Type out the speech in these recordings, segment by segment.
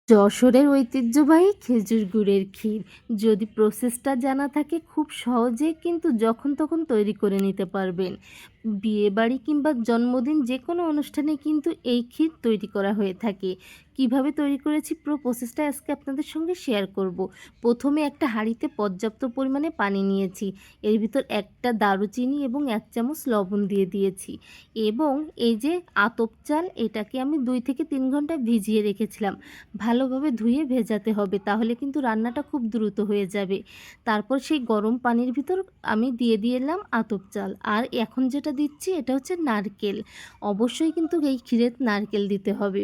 যশোরের ঐতিহ্যবাহী খেজুর গুড়ের ক্ষীর যদি প্রসেসটা জানা থাকে খুব সহজেই কিন্তু যখন তখন তৈরি করে নিতে পারবেন। বিয়েবাড়ি কিংবা জন্মদিন যে কোনো অনুষ্ঠানে কিন্তু এই ক্ষীর তৈরি করা হয়ে থাকে। কিভাবে তৈরি করেছি পুরো প্রসেসটা আজকে আপনাদের সঙ্গে শেয়ার করব। প্রথমে একটা হাঁড়িতে পর্যাপ্ত পরিমাণে পানি নিয়েছি, এর ভিতর একটা দারুচিনি এবং 1 চামচ লবণ দিয়ে দিয়েছি এবং এই যে আতপ চাল, এটাকে আমি 2 থেকে 3 ঘন্টা ভিজিয়ে রেখেছিলাম। ভালোভাবে ধুয়ে ভেজাতে হবে, তাহলে কিন্তু রান্নাটা খুব দ্রুত হয়ে যাবে। তারপর সেই গরম পানির ভিতর আমি দিয়ে দিলাম আতপ চাল, আর এখন যেটা দিচ্ছি এটা হচ্ছে নারকেল। অবশ্যই কিন্তু এই ক্ষীরে নারকেল দিতে হবে,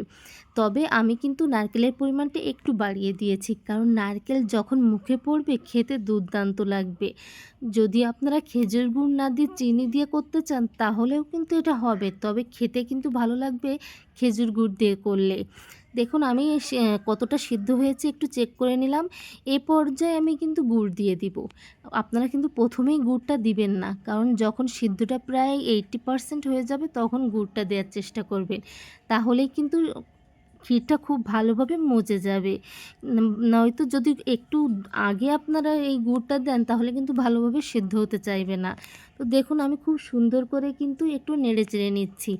তবে আমি কিন্তু নারকেলের পরিমাণটা একটু বাড়িয়ে দিয়েছি, কারণ নারকেল যখন মুখে পড়বে খেতে দুর্দান্ত লাগবে। যদি আপনারা খেজুর গুড় না দিয়ে চিনি দিয়ে করতে চান তাহলেও কিন্তু এটা হবে, তবে খেতে কিন্তু ভালো লাগবে খেজুর গুড় দিয়ে করলে। দেখুন আমি কতটা সিদ্ধ হয়েছে একটু চেক করে নিলাম। এই পর্যায়ে আমি কিন্তু গুড় দিয়ে দিব। আপনারা কিন্তু প্রথমেই গুড়টা দিবেন না, কারণ যখন সিদ্ধটা প্রায় 80% হয়ে যাবে তখন গুড়টা দেওয়ার চেষ্টা করবেন, তাহলেই কিন্তু ক্ষীরটা খুব ভালোভাবে মজে যাবে। নয়তো যদি একটু আগে আপনারা এই গুড়টা দেন তাহলে কিন্তু ভালোভাবে সিদ্ধ হতে চাইবে না। তো দেখুন আমি খুব সুন্দর করে কিন্তু একটু নেড়ে চেড়ে নিচ্ছি।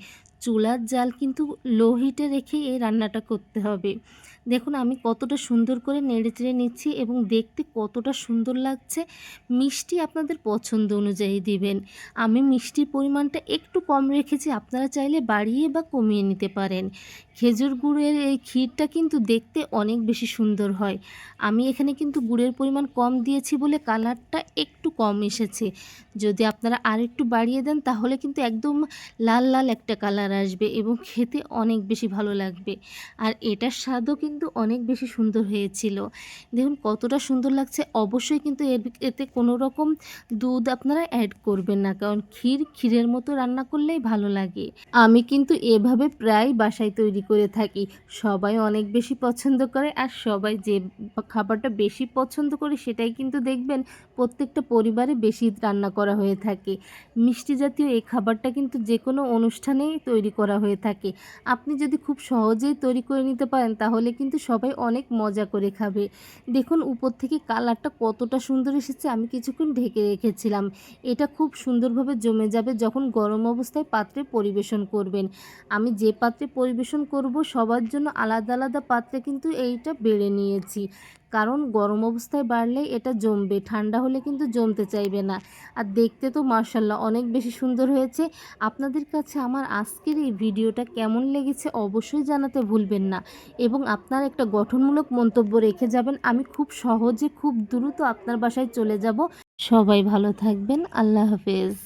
চুলার জাল কিন্তু লো হিটে রেখেই এই রান্নাটা করতে হবে। দেখুন আমি কতটা সুন্দর করে নেড়ে চেড়ে নিচ্ছি এবং দেখতে কতটা সুন্দর লাগছে। মিষ্টি আপনাদের পছন্দ অনুযায়ী দিবেন। আমি মিষ্টির পরিমাণটা একটু কম রেখেছি, আপনারা চাইলে বাড়িয়ে বা কমিয়ে নিতে পারেন। খেজুর গুড়ের এই ক্ষীরটা কিন্তু দেখতে অনেক বেশি সুন্দর হয়। আমি এখানে কিন্তু গুড়ের পরিমাণ কম দিয়েছি বলে কালারটা একটু কম এসেছে। যদি আপনারা আরেকটু বাড়িয়ে দেন তাহলে কিন্তু একদম লাল লাল একটা কালার আসবে এবং খেতে অনেক বেশি ভালো লাগবে। আর এটার স্বাদও কিন্তু অনেক বেশি সুন্দর হয়েছিল। দেখুন কতটা সুন্দর লাগছে। অবশ্যই কিন্তু এতে কোনো রকম দুধ আপনারা অ্যাড করবেন না, কারণ ক্ষীরের মতো রান্না করলেই ভালো লাগে। আমি কিন্তু এভাবে প্রায় বাসায় তৈরি করে থাকি। সবাই অনেক বেশি পছন্দ করে, আর সবাই যে খাবারটা বেশি পছন্দ করে সেটাই কিন্তু দেখবেন প্রত্যেকটা পরিবারে বেশি রান্না করা হয়ে থাকে। মিষ্টি জাতীয় এই খাবারটা কিন্তু যে কোনো অনুষ্ঠানেই তৈরি করা হয়ে থাকে। আপনি যদি খুব সহজেই তৈরি করে নিতে পারেন তাহলে কিন্তু সবাই অনেক মজা করে খাবে। দেখুন উপর থেকে কালারটা কতটা সুন্দর এসেছে। আমি কিছুক্ষণ ঢেকে রেখেছিলাম। এটা খুব সুন্দরভাবে জমে যাবে যখন গরম অবস্থায় পাত্রে পরিবেশন করবেন। আমি যে পাত্রে পরিবেশন করব সবার জন্য আলাদা আলাদা পাত্রে কিন্তু এইটা বেড়ে নিয়েছি, কারণ গরম অবস্থায় বাড়লে এটা জমবে, ঠান্ডা হলে কিন্তু জমতে চাইবে না। আর দেখতে তো মাশাআল্লাহ অনেক বেশি সুন্দর হয়েছে। আপনাদের কাছে আমার আজকের এই ভিডিওটা কেমন লেগেছে অবশ্যই জানাতে ভুলবেন না, এবং আপনার একটা গঠনমূলক মন্তব্য রেখে যাবেন। আমি খুব সহজে খুব দ্রুত আপনার বাসায় চলে যাব। সবাই ভালো থাকবেন। আল্লাহ হাফেজ।